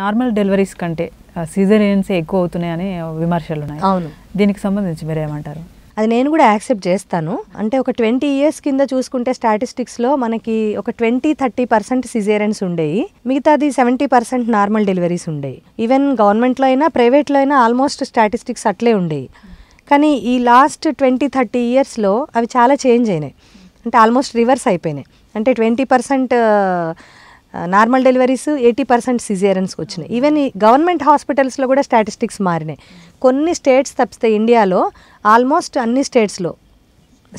Normal deliveries కంటే caesareans ఎక్కువ అవుతున్నాయని విమర్శలు ఉన్నాయి. అవును, దీనికి సంబంధించి మీరేమంటారు? అది నేను కూడా యాక్సెప్ట్ చేస్తాను. అంటే ఒక 20 years కింద చూసుకుంటే స్టాటిస్టిక్స్లో మనకి ఒక 20-30% సిజేరియన్స్ ఉండేవి, మిగతాది 70% నార్మల్ డెలివరీస్ ఉండేవి. ఈవెన్ గవర్నమెంట్లో అయినా ప్రైవేట్లో అయినా ఆల్మోస్ట్ స్టాటిస్టిక్స్ అట్లే ఉండేవి. కానీ ఈ లాస్ట్ 20-30 yearsలో అవి చాలా చేంజ్ అయినాయి. అంటే ఆల్మోస్ట్ రివర్స్ అయిపోయినాయి. అంటే 20% నార్మల్ డెలివరీస్, 80% సిజేరియన్స్కి వచ్చినాయి. ఈవెన్ ఈ గవర్నమెంట్ హాస్పిటల్స్లో కూడా స్టాటిస్టిక్స్ మారినాయి. కొన్ని స్టేట్స్ తప్పితే ఇండియాలో ఆల్మోస్ట్ అన్ని స్టేట్స్లో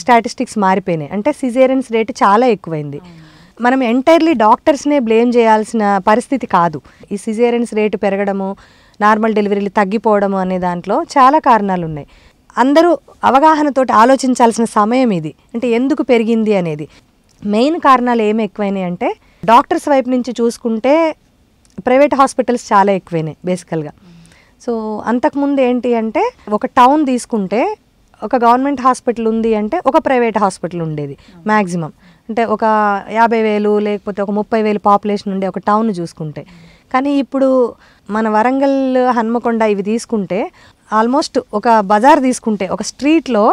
స్టాటిస్టిక్స్ మారిపోయినాయి. అంటే సిజేరియన్స్ రేటు చాలా ఎక్కువైంది. మనం ఎంటైర్లీ డాక్టర్స్నే బ్లేమ్ చేయాల్సిన పరిస్థితి కాదు. ఈ సిజేరియన్స్ రేటు పెరగడము, నార్మల్ డెలివరీలు తగ్గిపోవడము అనే దాంట్లో చాలా కారణాలు ఉన్నాయి. అందరూ అవగాహనతోటి ఆలోచించాల్సిన సమయం ఇది. అంటే ఎందుకు పెరిగింది అనేది మెయిన్ కారణాలు ఏమి ఎక్కువైనాయి అంటే, డాక్టర్స్ వైపు నుంచి చూసుకుంటే ప్రైవేట్ హాస్పిటల్స్ చాలా ఎక్కువైనాయి బేసికల్గా. సో అంతకుముందు ఏంటి అంటే, ఒక టౌన్ తీసుకుంటే ఒక గవర్నమెంట్ హాస్పిటల్ ఉంది అంటే ఒక ప్రైవేట్ హాస్పిటల్ ఉండేది మ్యాక్సిమం. అంటే ఒక 50,000 లేకపోతే ఒక 30,000 పాపులేషన్ ఉండే ఒక టౌన్ చూసుకుంటే. కానీ ఇప్పుడు మన వరంగల్, హన్మకొండ ఇవి తీసుకుంటే ఆల్మోస్ట్ ఒక బజార్ తీసుకుంటే ఒక స్ట్రీట్లో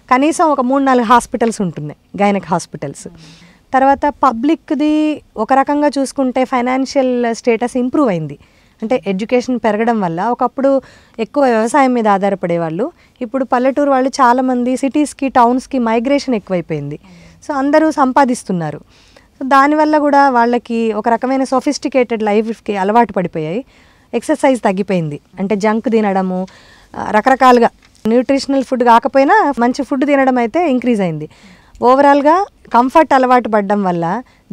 కనీసం ఒక 3-4 హాస్పిటల్స్ ఉంటున్నాయి, గైనక్ హాస్పిటల్స్. తర్వాత పబ్లిక్ది ఒక రకంగా చూసుకుంటే ఫైనాన్షియల్ స్టేటస్ ఇంప్రూవ్ అయింది. అంటే ఎడ్యుకేషన్ పెరగడం వల్ల ఒకప్పుడు ఎక్కువ వ్యవసాయం మీద ఆధారపడేవాళ్ళు, ఇప్పుడు పల్లెటూరు వాళ్ళు చాలామంది సిటీస్కి, టౌన్స్కి మైగ్రేషన్ ఎక్కువైపోయింది. సో అందరూ సంపాదిస్తున్నారు. సో దానివల్ల కూడా వాళ్ళకి ఒక రకమైన సొఫిస్టికేటెడ్ లైఫ్కి అలవాటు పడిపోయాయి. ఎక్సర్సైజ్ తగ్గిపోయింది. అంటే జంక్ తినడము, రకరకాలుగా న్యూట్రిషనల్ ఫుడ్ కాకపోయినా మంచి ఫుడ్ తినడం అయితే ఇంక్రీజ్ అయింది. ఓవరాల్గా కంఫర్ట్ అలవాటు పడడం వల్ల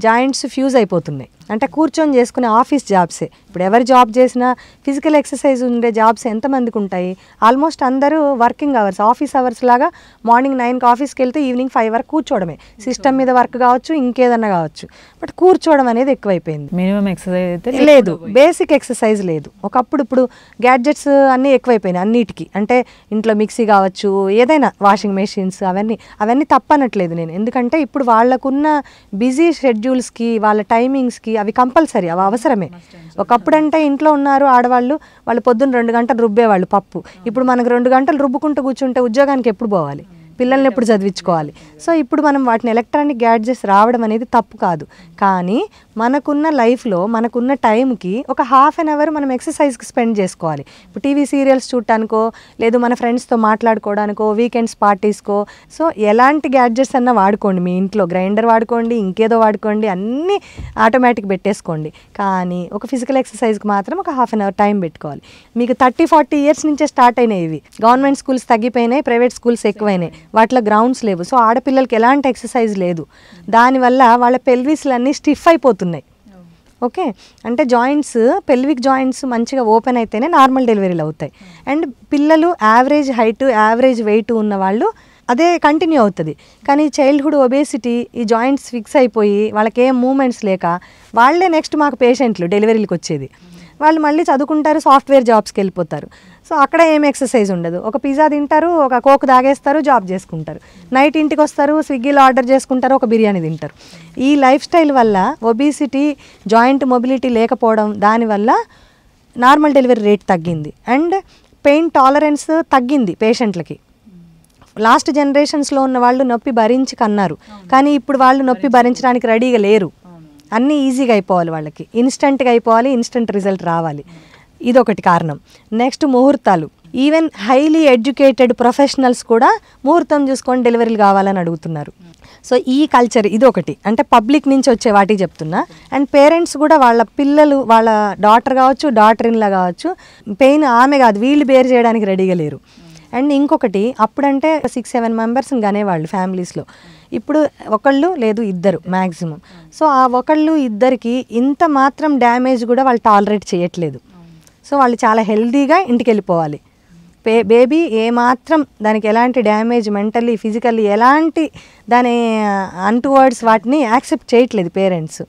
జాయింట్స్ ఫ్యూజ్ అయిపోతున్నాయి. అంటే కూర్చొని చేసుకునే ఆఫీస్ జాబ్సే. ఇప్పుడు ఎవరు జాబ్ చేసినా ఫిజికల్ ఎక్సర్సైజ్ ఉండే జాబ్స్ ఎంతమందికి ఉంటాయి? ఆల్మోస్ట్ అందరూ వర్కింగ్ అవర్స్, ఆఫీస్ అవర్స్ లాగా మార్నింగ్ 9కి ఆఫీస్కి వెళ్తే ఈవినింగ్ 5 వరకు కూర్చోవడమే. సిస్టమ్ మీద వర్క్ కావచ్చు, ఇంకేదన్నా కావచ్చు, బట్ కూర్చోవడం అనేది ఎక్కువైపోయింది. మినిమం ఎక్సర్సైజ్ అయితే లేదు, బేసిక్ ఎక్సర్సైజ్ లేదు. ఒకప్పుడు ఇప్పుడు గ్యాడ్జెట్స్ అన్నీ ఎక్కువైపోయినాయి అన్నిటికీ. అంటే ఇంట్లో మిక్సీ కావచ్చు, ఏదైనా వాషింగ్ మెషిన్స్, అవన్నీ తప్పనట్లేదు నేను. ఎందుకంటే ఇప్పుడు వాళ్ళకున్న బిజీ షెడ్యూల్స్కి, వాళ్ళ టైమింగ్స్కి అవి కంపల్సరీ, అవి అవసరమే. ఒకప్పుడు అంటే ఇంట్లో ఉన్నారు ఆడవాళ్ళు, వాళ్ళు పొద్దున్న 2 గంటలు రుబ్బేవాళ్ళు పప్పు. ఇప్పుడు మనకు 2 గంటలు రుబ్బుకుంటూ కూర్చుంటే ఉద్యోగానికి ఎప్పుడు పోవాలి? పిల్లల్ని ఎప్పుడు చదివించుకోవాలి? సో ఇప్పుడు మనం వాటిని ఎలక్ట్రానిక్ గ్యాడ్జెట్స్ రావడం అనేది తప్పు కాదు. కానీ మనకున్న లైఫ్లో మనకున్న టైంకి ఒక ½ an hour మనం ఎక్సర్సైజ్కి స్పెండ్ చేసుకోవాలి. ఇప్పుడు టీవీ సీరియల్స్ చూడటానికో, లేదు మన ఫ్రెండ్స్తో మాట్లాడుకోవడానికో, వీకెండ్స్ పార్టీస్కో. సో ఎలాంటి గ్యాడ్జెట్స్ అన్నా వాడుకోండి. మీ ఇంట్లో గ్రైండర్ వాడుకోండి, ఇంకేదో వాడుకోండి, అన్నీ ఆటోమేటిక్ పెట్టేసుకోండి. కానీ ఒక ఫిజికల్ ఎక్సర్సైజ్కి మాత్రం ఒక ½ an hour టైం పెట్టుకోవాలి. మీకు 30-40 years నుంచే స్టార్ట్ అయినాయి ఇవి. గవర్నమెంట్ స్కూల్స్ తగ్గిపోయినాయి, ప్రైవేట్ స్కూల్స్ ఎక్కువైనాయి. వాటిలో గ్రౌండ్స్ లేవు. సో ఆడపిల్లలకి ఎలాంటి ఎక్సర్సైజ్ లేదు. దానివల్ల వాళ్ళ పెల్విస్లన్నీ స్టిఫ్ అయిపోతున్నాయి. ఓకే, అంటే జాయింట్స్, పెల్విక్ జాయింట్స్ మంచిగా ఓపెన్ అయితేనే నార్మల్ డెలివరీలు అవుతాయి. అండ్ పిల్లలు యావరేజ్ హైట్, యావరేజ్ వెయిట్ ఉన్న వాళ్ళు అదే కంటిన్యూ అవుతుంది. కానీ చైల్డ్హుడ్ ఒబేసిటీ, ఈ జాయింట్స్ ఫిక్స్ అయిపోయి వాళ్ళకి ఏం మూమెంట్స్ లేక వాళ్ళే నెక్స్ట్ మాకు పేషెంట్లు డెలివరీలకు వచ్చేది. వాళ్ళు మళ్ళీ చదువుకుంటారు, సాఫ్ట్వేర్ జాబ్స్కి వెళ్ళిపోతారు. సో అక్కడ ఏం ఎక్సర్సైజ్ ఉండదు. ఒక పిజ్జా తింటారు, ఒక కోక్ తాగేస్తారు, జాబ్ చేసుకుంటారు. నైట్ ఇంటికి వస్తారు, స్విగ్గీలో ఆర్డర్ చేసుకుంటారు, ఒక బిర్యానీ తింటారు. ఈ లైఫ్ స్టైల్ వల్ల ఒబిసిటీ, జాయింట్ మొబిలిటీ లేకపోవడం, దానివల్ల నార్మల్ డెలివరీ రేట్ తగ్గింది. అండ్ పెయిన్ టాలరెన్స్ తగ్గింది పేషెంట్లకి. లాస్ట్ జనరేషన్స్లో ఉన్న వాళ్ళు నొప్పి భరించి కన్నారు, కానీ ఇప్పుడు వాళ్ళు నొప్పి భరించడానికి రెడీగా లేరు. అన్నీ ఈజీగా అయిపోవాలి, వాళ్ళకి ఇన్స్టెంట్గా అయిపోవాలి, ఇన్స్టెంట్ రిజల్ట్ రావాలి. ఇదొకటి కారణం. నెక్స్ట్ ముహూర్తాలు. ఈవెన్ హైలీ ఎడ్యుకేటెడ్ ప్రొఫెషనల్స్ కూడా ముహూర్తం చూసుకొని డెలివరీలు కావాలని అడుగుతున్నారు. సో ఈ కల్చర్ ఇది ఒకటి. అంటే పబ్లిక్ నుంచి వచ్చే వాటికి చెప్తున్నా. అండ్ పేరెంట్స్ కూడా వాళ్ళ పిల్లలు, వాళ్ళ డాటర్ కావచ్చు, డాటర్ ఇన్లా కావచ్చు, పెయిన్ ఆమె కాదు వీళ్ళు బేర్ చేయడానికి రెడీగా లేరు. అండ్ ఇంకొకటి, అప్పుడంటే 6-7 మెంబర్స్ని కనేవాళ్ళు ఫ్యామిలీస్లో. ఇప్పుడు ఒకళ్ళు లేదు ఇద్దరు మ్యాక్సిమం. సో ఆ ఒకళ్ళు ఇద్దరికి ఇంత మాత్రం డ్యామేజ్ కూడా వాళ్ళు టాలరేట్ చేయట్లేదు. సో వాళ్ళు చాలా హెల్దీగా ఇంటికి వెళ్ళిపోవాలి. బేబీ ఏమాత్రం దానికి ఎలాంటి డ్యామేజ్ మెంటల్లీ, ఫిజికల్లీ ఎలాంటి దాని అన్టువర్డ్స్ వాటిని యాక్సెప్ట్ చేయట్లేదు పేరెంట్స్.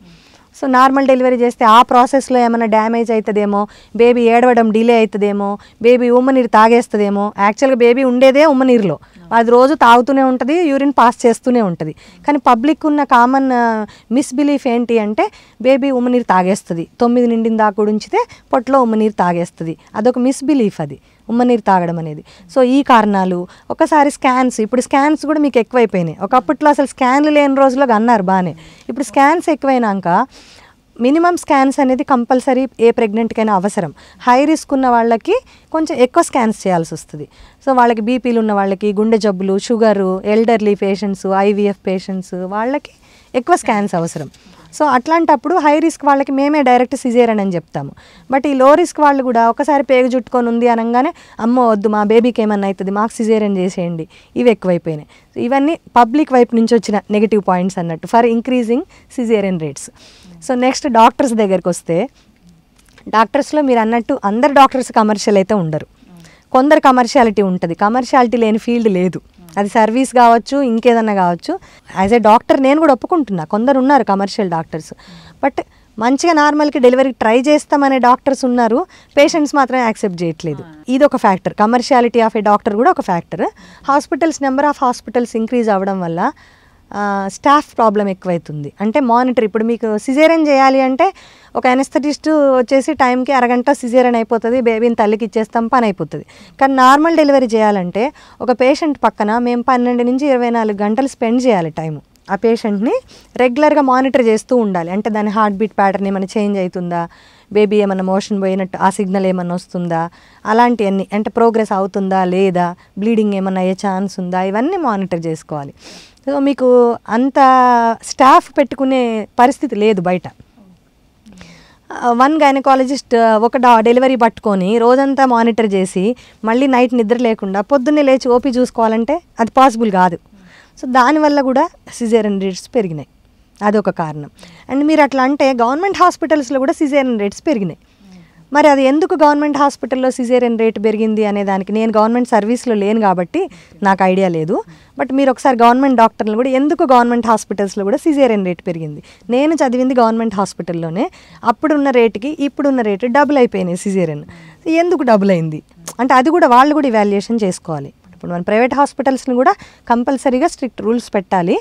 సో నార్మల్ డెలివరీ చేస్తే ఆ ప్రాసెస్లో ఏమైనా డ్యామేజ్ అవుతుందేమో, బేబీ ఏడవడం డిలే అవుతుందేమో, బేబీ ఉమ్మనీరు తాగేస్తుందేమో. యాక్చువల్గా బేబీ ఉండేదే ఉమ్మనీరులో, అది రోజు తాగుతూనే ఉంటుంది, యూరిన్ పాస్ చేస్తూనే ఉంటుంది. కానీ పబ్లిక్ ఉన్న కామన్ మిస్బిలీఫ్ ఏంటి అంటే బేబీ ఉమ్మనీరు తాగేస్తుంది, 9 నిండిన దాకా కూడా ఉంచితే పొట్టలో ఉమ్మనీరు తాగేస్తుంది. అదొక మిస్బిలీఫ్, అది ఉమ్మనీరు తాగడం అనేది. సో ఈ కారణాలు, ఒకసారి స్కాన్స్, ఇప్పుడు స్కాన్స్ కూడా మీకు ఎక్కువైపోయినాయి. ఒకప్పట్లో అసలు స్కాన్లు లేని రోజుల్లో అన్నారు బాగానే, ఇప్పుడు స్కాన్స్ ఎక్కువైనాక మినిమం స్కాన్స్ అనేది కంపల్సరీ ఏ ప్రెగ్నెంట్కైనా అవసరం. హై రిస్క్ ఉన్న వాళ్ళకి కొంచెం ఎక్కువ స్కాన్స్ చేయాల్సి వస్తుంది. సో వాళ్ళకి బీపీలు ఉన్న వాళ్ళకి, గుండె జబ్బులు, sugar, elderly patients, IVF patients, వాళ్ళకి ఎక్కువ స్కాన్స్ అవసరం. సో అట్లాంటప్పుడు హై రిస్క్ వాళ్ళకి మేమే డైరెక్ట్ సిజేరియన్ అని చెప్తాము. బట్ ఈ లో రిస్క్ వాళ్ళు కూడా ఒకసారి పేగు చుట్టుకొని ఉంది అనగానే అమ్మో వద్దు మా బేబీకి ఏమన్నా అవుతుంది మాకు సిజేరియన్ చేసేయండి, ఇవి ఎక్కువైపోయినాయి. ఇవన్నీ పబ్లిక్ వైపు నుంచి వచ్చిన నెగిటివ్ పాయింట్స్ అన్నట్టు for increasing caesarean rates. So next doctors దగ్గరికి వస్తే, డాక్టర్స్లో మీరు అన్నట్టు అందరు డాక్టర్స్ కమర్షియల్ అయితే ఉండరు, కొందరు కమర్షియాలిటీ ఉంటుంది. కమర్షియాలిటీ లేని ఫీల్డ్ లేదు, అది సర్వీస్ కావచ్చు ఇంకేదన్నా కావచ్చు. యాజ్ ఏ డాక్టర్ నేను కూడా ఒప్పుకుంటున్నా, కొందరు ఉన్నారు కమర్షియల్ డాక్టర్స్. బట్ మంచిగా నార్మల్కి డెలివరీకి ట్రై చేస్తామనే డాక్టర్స్ ఉన్నారు, పేషెంట్స్ మాత్రమే యాక్సెప్ట్ చేయట్లేదు. ఇది ఒక factor, commerciality of A doctor కూడా ఒక factor. Hospitals, number of hospitals increase అవ్వడం వల్ల స్టాఫ్ ప్రాబ్లం ఎక్కువైతుంది. అంటే మానిటర్, ఇప్పుడు మీకు సిజేరియన్ చేయాలి అంటే ఒక ఎనస్థెటిస్ట్ వచ్చేసి టైంకి అరగంట సిజేరియన్ అయిపోతుంది, బేబీని తల్లికి ఇచ్చేస్తాం, పని అయిపోతుంది. కానీ నార్మల్ డెలివరీ చేయాలంటే ఒక పేషెంట్ పక్కన మేము 12 నుంచి 24 గంటలు స్పెండ్ చేయాలి టైము. ఆ పేషెంట్ని రెగ్యులర్గా మానిటర్ చేస్తూ ఉండాలి. అంటే దాని హార్ట్ బీట్ ప్యాటర్న్ ఏమైనా చేంజ్ అవుతుందా, బేబీ ఏమన్నా మోషన్ పోయినట్టు ఆ సిగ్నల్ ఏమన్నా వస్తుందా, అలాంటివన్నీ, అంటే ప్రోగ్రెస్ అవుతుందా లేదా, బ్లీడింగ్ ఏమన్నా అయ్యే ఛాన్స్ ఉందా, ఇవన్నీ మానిటర్ చేసుకోవాలి. సో మీకు అంత స్టాఫ్ పెట్టుకునే పరిస్థితి లేదు బయట. వన్ గైనకాలజిస్ట్ ఒక డెలివరీ పట్టుకొని రోజంతా మానిటర్ చేసి మళ్ళీ నైట్ నిద్ర లేకుండా పొద్దున్నే లేచి ఓపీ చూసుకోవాలంటే అది పాసిబుల్ కాదు. సో దానివల్ల కూడా సిజేరియన్ రేట్స్ పెరిగినాయి, అదొక కారణం. అండ్ మీరు అట్లా అంటే గవర్నమెంట్ హాస్పిటల్స్లో కూడా సిజేరియన్ రేట్స్ పెరిగినాయి. మరి అది ఎందుకు గవర్నమెంట్ హాస్పిటల్లో సిజేరియన్ రేట్ పెరిగింది అనే దానికి నేను గవర్నమెంట్ సర్వీస్లో లేను కాబట్టి నాకు ఐడియా లేదు. బట్ మీరు ఒకసారి గవర్నమెంట్ డాక్టర్లు కూడా ఎందుకు గవర్నమెంట్ హాస్పిటల్స్లో కూడా సిజేరియన్ రేట్ పెరిగింది, నేను చదివింది గవర్నమెంట్ హాస్పిటల్లోనే, అప్పుడున్న రేటుకి ఇప్పుడున్న రేటు డబుల్ అయిపోయినాయి సిజేరియన్. ఎందుకు డబుల్ అయింది అంటే అది కూడా వాళ్ళు కూడా ఇవాల్యుయేషన్ చేసుకోవాలి. ఇప్పుడు మన ప్రైవేట్ హాస్పిటల్స్ని కూడా కంపల్సరీగా స్ట్రిక్ట్ రూల్స్ పెట్టాలి.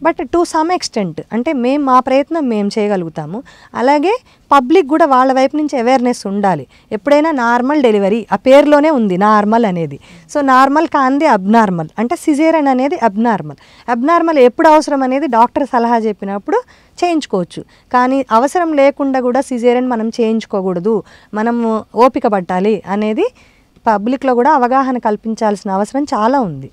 బట్ టు సమ్ ఎక్స్టెంట్ అంటే మేము మా ప్రయత్నం మేము చేయగలుగుతాము. అలాగే పబ్లిక్ కూడా వాళ్ళ వైపు నుంచి అవేర్నెస్ ఉండాలి. ఎప్పుడైనా నార్మల్ డెలివరీ, ఆ పేరులోనే ఉంది నార్మల్ అనేది. సో నార్మల్ కాంది అబ్నార్మల్, అంటే సిజేరియన్ అనేది అబ్నార్మల్. అబ్నార్మల్ ఎప్పుడు అవసరం అనేది డాక్టర్ సలహా చెప్పినప్పుడు చేయించుకోవచ్చు. కానీ అవసరం లేకుండా కూడా సిజేరియన్ మనం చేయించుకోకూడదు, మనము ఓపిక పట్టాలి అనేది పబ్లిక్లో కూడా అవగాహన కల్పించాల్సిన అవసరం చాలా ఉంది.